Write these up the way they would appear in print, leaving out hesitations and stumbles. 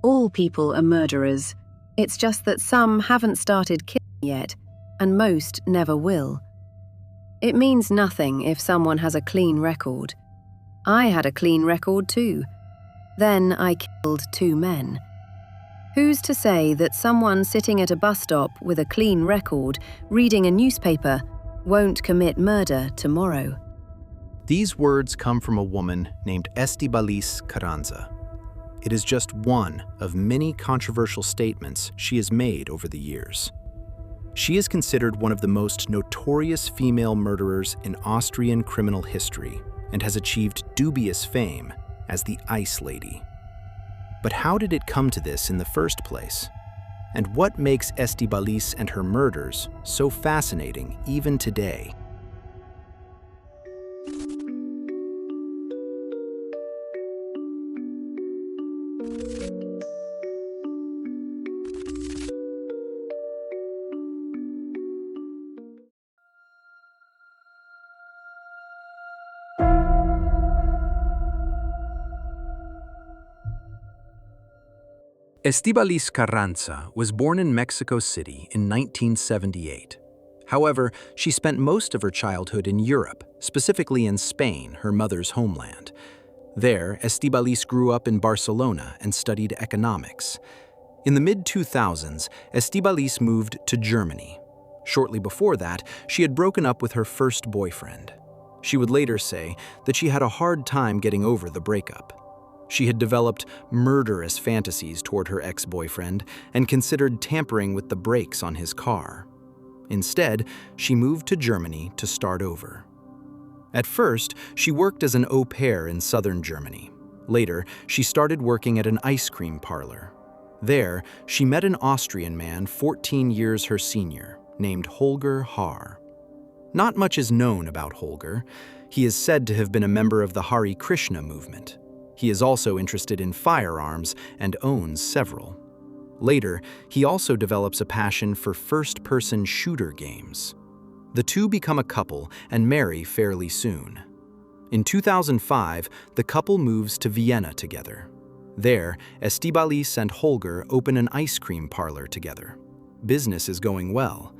All people are murderers. It's just that some haven't started killing yet, and most never will. It means nothing if someone has a clean record. I had a clean record too. Then I killed 2 men. Who's to say that someone sitting at a bus stop with a clean record, reading a newspaper, won't commit murder tomorrow? These words come from a woman named Estibaliz Carranza. It is just one of many controversial statements she has made over the years. She is considered one of the most notorious female murderers in Austrian criminal history and has achieved dubious fame as the Ice Lady. But how did it come to this in the first place? And what makes Estibaliz and her murders so fascinating even today? Estibaliz Carranza was born in Mexico City in 1978. However, she spent most of her childhood in Europe, specifically in Spain, her mother's homeland. There, Estibaliz grew up in Barcelona and studied economics. In the mid-2000s, Estibaliz moved to Germany. Shortly before that, she had broken up with her first boyfriend. She would later say that she had a hard time getting over the breakup. She had developed murderous fantasies toward her ex-boyfriend and considered tampering with the brakes on his car. Instead, she moved to Germany to start over. At first, she worked as an au pair in southern Germany. Later, she started working at an ice cream parlor. There, she met an Austrian man 14 years her senior, named Holger Haar. Not much is known about Holger. He is said to have been a member of the Hare Krishna movement. He is also interested in firearms and owns several. Later, he also develops a passion for first-person shooter games. The two become a couple and marry fairly soon. In 2005, the couple moves to Vienna together. There, Estibaliz and Holger open an ice cream parlor together. Business is going well.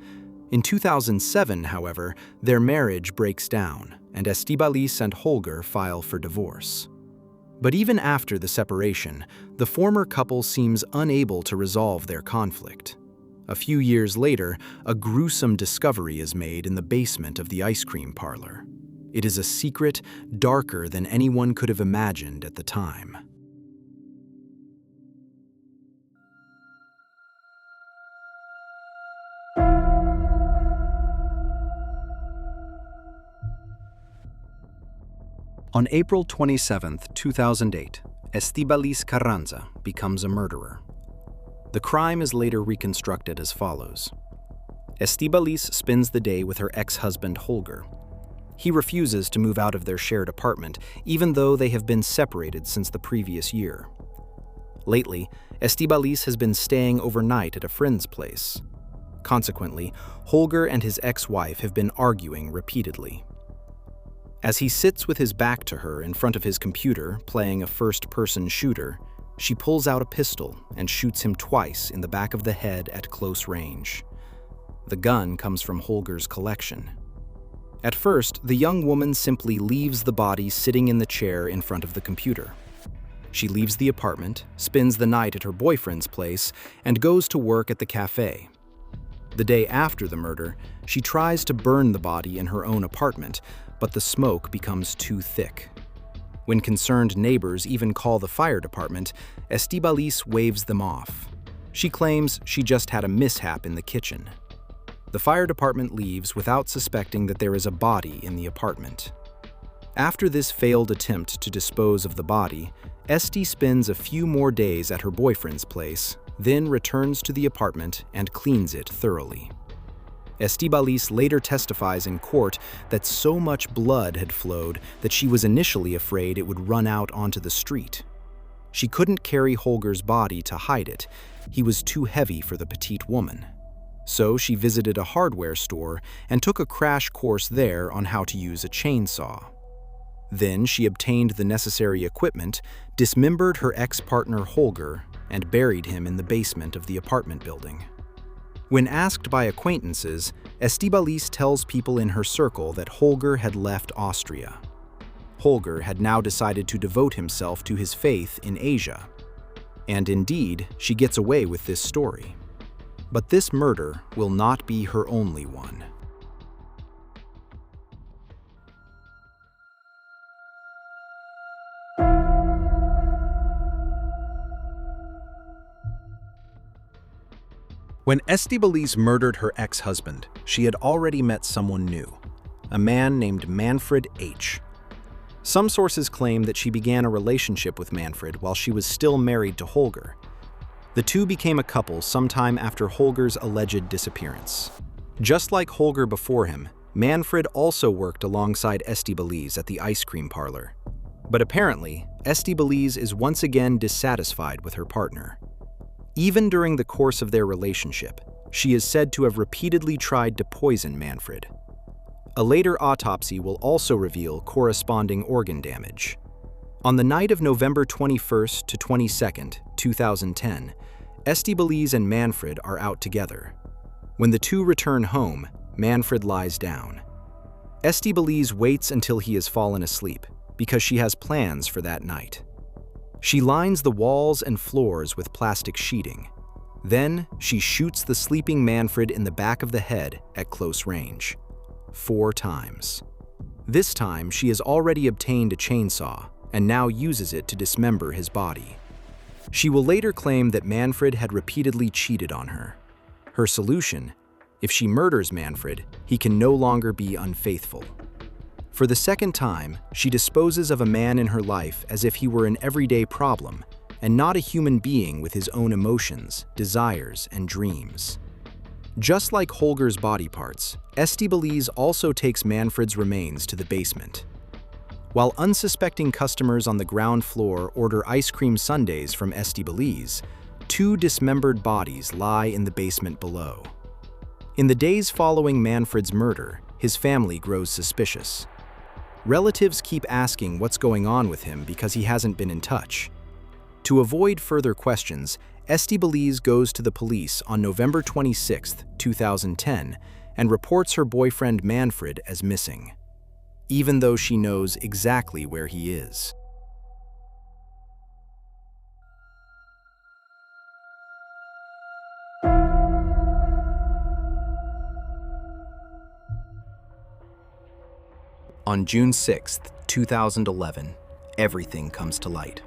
In 2007, however, their marriage breaks down, and Estibaliz and Holger file for divorce. But even after the separation, the former couple seems unable to resolve their conflict. A few years later, a gruesome discovery is made in the basement of the ice cream parlor. It is a secret darker than anyone could have imagined at the time. On April 27, 2008, Estibaliz Carranza becomes a murderer. The crime is later reconstructed as follows. Estibaliz spends the day with her ex-husband Holger. He refuses to move out of their shared apartment, even though they have been separated since the previous year. Lately, Estibaliz has been staying overnight at a friend's place. Consequently, Holger and his ex-wife have been arguing repeatedly. As he sits with his back to her in front of his computer, playing a first-person shooter, she pulls out a pistol and shoots him twice in the back of the head at close range. The gun comes from Holger's collection. At first, the young woman simply leaves the body sitting in the chair in front of the computer. She leaves the apartment, spends the night at her boyfriend's place, and goes to work at the cafe. The day after the murder, she tries to burn the body in her own apartment, but the smoke becomes too thick. When concerned neighbors even call the fire department, Estibaliz waves them off. She claims she just had a mishap in the kitchen. The fire department leaves without suspecting that there is a body in the apartment. After this failed attempt to dispose of the body, Esti spends a few more days at her boyfriend's place, then returns to the apartment and cleans it thoroughly. Estibaliz later testifies in court that so much blood had flowed that she was initially afraid it would run out onto the street. She couldn't carry Holger's body to hide it. He was too heavy for the petite woman. So she visited a hardware store and took a crash course there on how to use a chainsaw. Then she obtained the necessary equipment, dismembered her ex-partner Holger, and buried him in the basement of the apartment building. When asked by acquaintances, Estibaliz tells people in her circle that Holger had left Austria. Holger had now decided to devote himself to his faith in Asia. And indeed, she gets away with this story. But this murder will not be her only one. When Estibaliz murdered her ex-husband, she had already met someone new, a man named Manfred H. Some sources claim that she began a relationship with Manfred while she was still married to Holger. The two became a couple sometime after Holger's alleged disappearance. Just like Holger before him, Manfred also worked alongside Estibaliz at the ice cream parlor. But apparently, Estibaliz is once again dissatisfied with her partner. Even during the course of their relationship, she is said to have repeatedly tried to poison Manfred. A later autopsy will also reveal corresponding organ damage. On the night of November 21st to 22nd, 2010, Estibaliz and Manfred are out together. When the two return home, Manfred lies down. Estibaliz waits until he has fallen asleep, because she has plans for that night. She lines the walls and floors with plastic sheeting. Then, she shoots the sleeping Manfred in the back of the head at close range. 4 times. This time, she has already obtained a chainsaw and now uses it to dismember his body. She will later claim that Manfred had repeatedly cheated on her. Her solution: if she murders Manfred, he can no longer be unfaithful. For the second time, she disposes of a man in her life as if he were an everyday problem and not a human being with his own emotions, desires, and dreams. Just like Holger's body parts, Estibaliz also takes Manfred's remains to the basement. While unsuspecting customers on the ground floor order ice cream sundaes from Estibaliz, 2 dismembered bodies lie in the basement below. In the days following Manfred's murder, his family grows suspicious. Relatives keep asking what's going on with him because he hasn't been in touch. To avoid further questions, Estibaliz goes to the police on November 26, 2010, and reports her boyfriend Manfred as missing, even though she knows exactly where he is. On June 6, 2011, everything comes to light.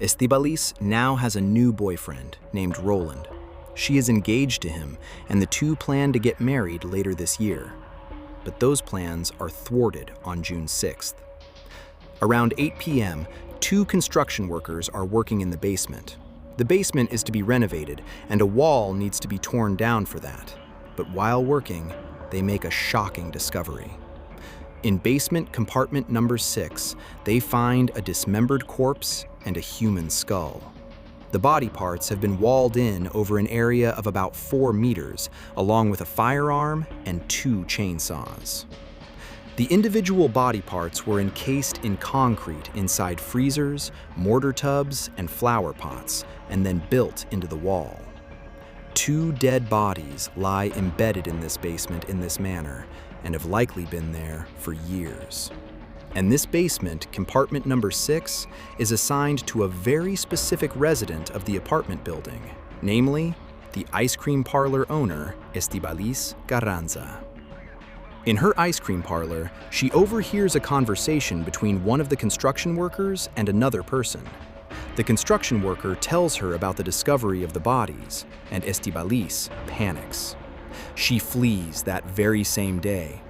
Estibaliz now has a new boyfriend named Roland. She is engaged to him, and the two plan to get married later this year. But those plans are thwarted on June 6th. Around 8 p.m., 2 construction workers are working in the basement. The basement is to be renovated, and a wall needs to be torn down for that. But while working, they make a shocking discovery. In basement compartment number 6, they find a dismembered corpse and a human skull. The body parts have been walled in over an area of about 4 meters, along with a firearm and 2 chainsaws. The individual body parts were encased in concrete inside freezers, mortar tubs, and flower pots, and then built into the wall. 2 dead bodies lie embedded in this basement in this manner, and have likely been there for years. And this basement, compartment number 6, is assigned to a very specific resident of the apartment building, namely, the ice cream parlor owner, Estibaliz Carranza. In her ice cream parlor, she overhears a conversation between one of the construction workers and another person. The construction worker tells her about the discovery of the bodies, and Estibaliz panics. She flees that very same day.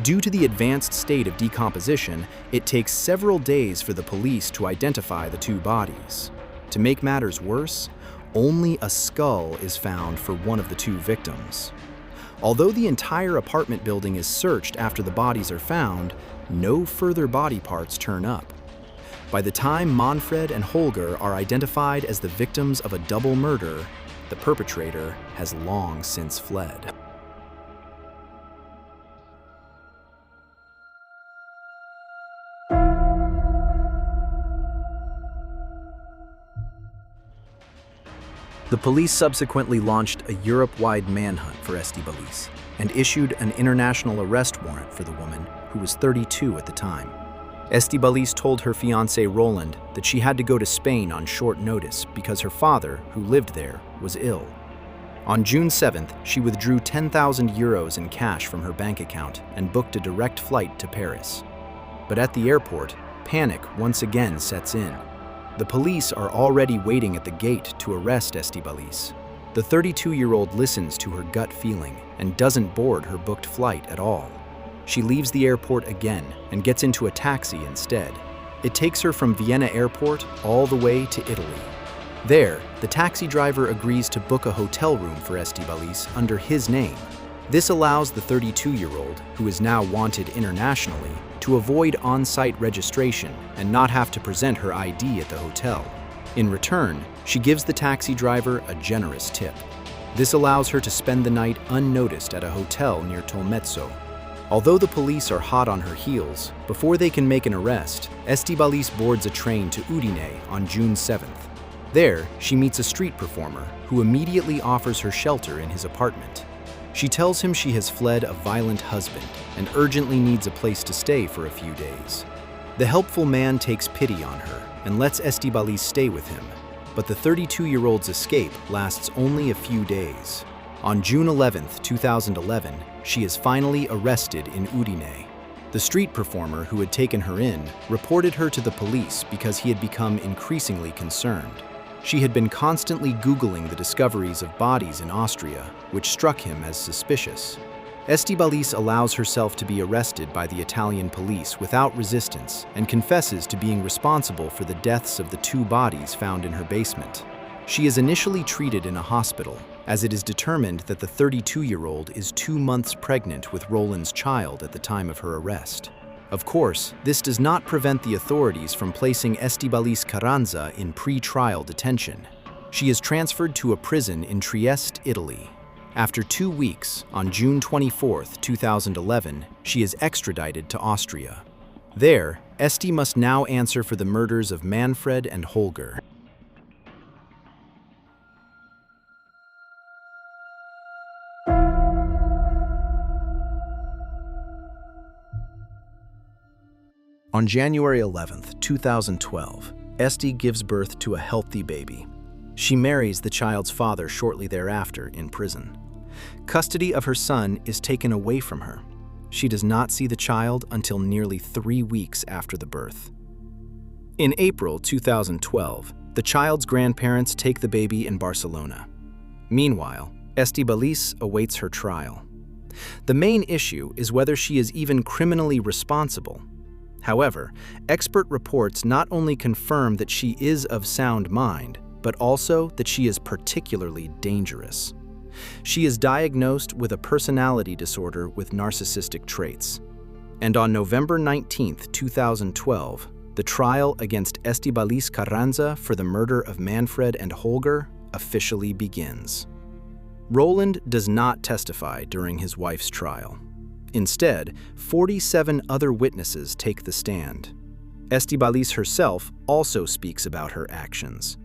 Due to the advanced state of decomposition, it takes several days for the police to identify the 2 bodies. To make matters worse, only a skull is found for one of the 2 victims. Although the entire apartment building is searched after the bodies are found, no further body parts turn up. By the time Manfred and Holger are identified as the victims of a double murder, the perpetrator has long since fled. The police subsequently launched a Europe-wide manhunt for Estibaliz and issued an international arrest warrant for the woman, who was 32 at the time. Estibaliz told her fiancé Roland that she had to go to Spain on short notice because her father, who lived there, was ill. On June 7th, she withdrew 10,000 euros in cash from her bank account and booked a direct flight to Paris. But at the airport, panic once again sets in. The police are already waiting at the gate to arrest Estibaliz. The 32-year-old listens to her gut feeling and doesn't board her booked flight at all. She leaves the airport again and gets into a taxi instead. It takes her from Vienna airport all the way to Italy. There, the taxi driver agrees to book a hotel room for Estibaliz under his name. This allows the 32-year-old, who is now wanted internationally, to avoid on-site registration and not have to present her ID at the hotel. In return, she gives the taxi driver a generous tip. This allows her to spend the night unnoticed at a hotel near Tolmezzo. Although the police are hot on her heels, before they can make an arrest, Estibaliz boards a train to Udine on June 7th. There, she meets a street performer who immediately offers her shelter in his apartment. She tells him she has fled a violent husband and urgently needs a place to stay for a few days. The helpful man takes pity on her and lets Estibaliz stay with him, but the 32-year-old's escape lasts only a few days. On June 11, 2011, she is finally arrested in Udine. The street performer who had taken her in reported her to the police because he had become increasingly concerned. She had been constantly Googling the discoveries of bodies in Austria, which struck him as suspicious. Estibaliz allows herself to be arrested by the Italian police without resistance and confesses to being responsible for the deaths of the 2 bodies found in her basement. She is initially treated in a hospital, as it is determined that the 32-year-old is 2 months pregnant with Roland's child at the time of her arrest. Of course, this does not prevent the authorities from placing Estibaliz Carranza in pre-trial detention. She is transferred to a prison in Trieste, Italy. After 2 weeks, on June 24, 2011, she is extradited to Austria. There, Esti must now answer for the murders of Manfred and Holger. On January 11, 2012, Esti gives birth to a healthy baby. She marries the child's father shortly thereafter in prison. Custody of her son is taken away from her. She does not see the child until nearly 3 weeks after the birth. In April 2012, the child's grandparents take the baby in Barcelona. Meanwhile, Estibaliz awaits her trial. The main issue is whether she is even criminally responsible. However, expert reports not only confirm that she is of sound mind, but also that she is particularly dangerous. She is diagnosed with a personality disorder with narcissistic traits. And on November 19, 2012, the trial against Estibaliz Carranza for the murder of Manfred and Holger officially begins. Roland does not testify during his wife's trial. Instead, 47 other witnesses take the stand. Estibaliz herself also speaks about her actions.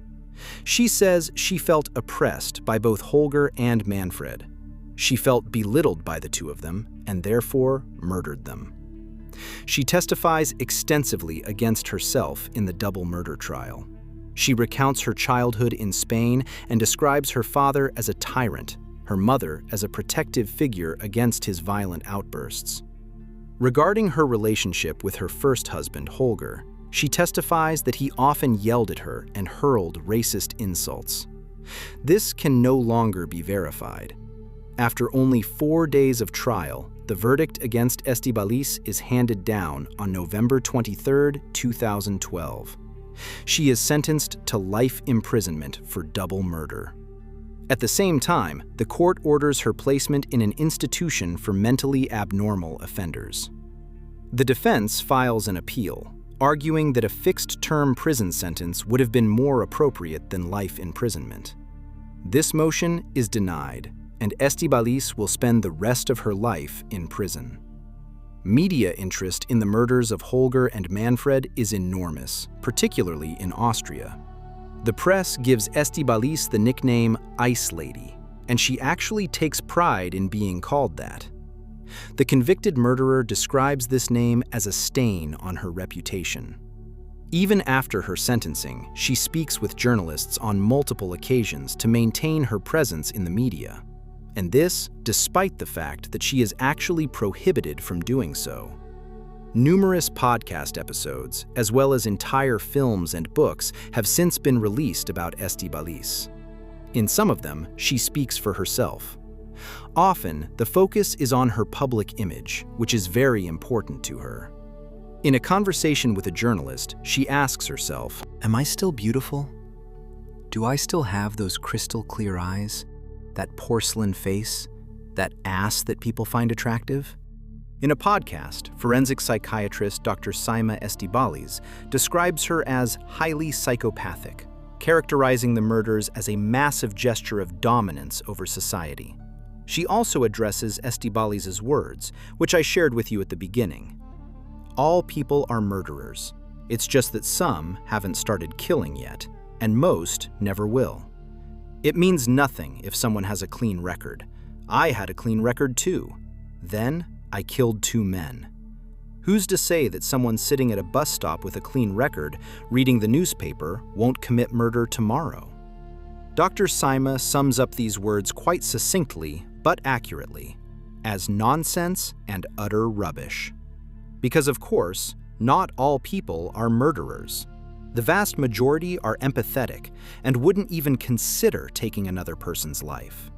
She says she felt oppressed by both Holger and Manfred. She felt belittled by the 2 of them and therefore murdered them. She testifies extensively against herself in the double murder trial. She recounts her childhood in Spain and describes her father as a tyrant, her mother as a protective figure against his violent outbursts. Regarding her relationship with her first husband, Holger, she testifies that he often yelled at her and hurled racist insults. This can no longer be verified. After only 4 days of trial, the verdict against Estibaliz is handed down on November 23, 2012. She is sentenced to life imprisonment for double murder. At the same time, the court orders her placement in an institution for mentally abnormal offenders. The defense files an appeal, arguing that a fixed-term prison sentence would have been more appropriate than life imprisonment. This motion is denied, and Estibaliz will spend the rest of her life in prison. Media interest in the murders of Holger and Manfred is enormous, particularly in Austria. The press gives Estibaliz the nickname Ice Lady, and she actually takes pride in being called that. The convicted murderer describes this name as a stain on her reputation. Even after her sentencing, she speaks with journalists on multiple occasions to maintain her presence in the media, and this despite the fact that she is actually prohibited from doing so. Numerous podcast episodes, as well as entire films and books, have since been released about Estibaliz. In some of them, she speaks for herself. Often, the focus is on her public image, which is very important to her. In a conversation with a journalist, she asks herself, "Am I still beautiful? Do I still have those crystal clear eyes, that porcelain face, that ass that people find attractive?" In a podcast, forensic psychiatrist Dr. Psyche Estibaliz describes her as highly psychopathic, characterizing the murders as a massive gesture of dominance over society. She also addresses Estibaliz's words, which I shared with you at the beginning. All people are murderers. It's just that some haven't started killing yet, and most never will. It means nothing if someone has a clean record. I had a clean record too. Then I killed 2 men. Who's to say that someone sitting at a bus stop with a clean record, reading the newspaper, won't commit murder tomorrow? Dr. Psyche sums up these words quite succinctly, but accurately, as nonsense and utter rubbish. Because of course, not all people are murderers. The vast majority are empathetic and wouldn't even consider taking another person's life.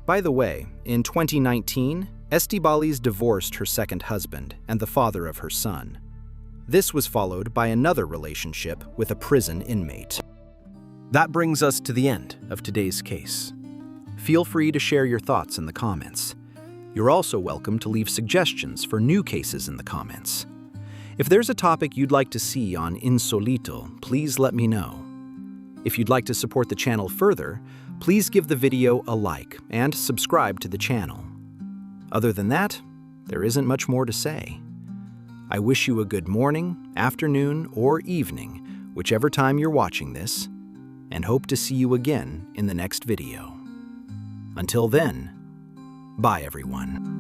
By the way, in 2019, Estibaliz divorced her second husband and the father of her son. This was followed by another relationship with a prison inmate. That brings us to the end of today's case. Feel free to share your thoughts in the comments. You're also welcome to leave suggestions for new cases in the comments. If there's a topic you'd like to see on Insolito, please let me know. If you'd like to support the channel further, please give the video a like and subscribe to the channel. Other than that, there isn't much more to say. I wish you a good morning, afternoon, or evening, whichever time you're watching this, and hope to see you again in the next video. Until then, bye everyone.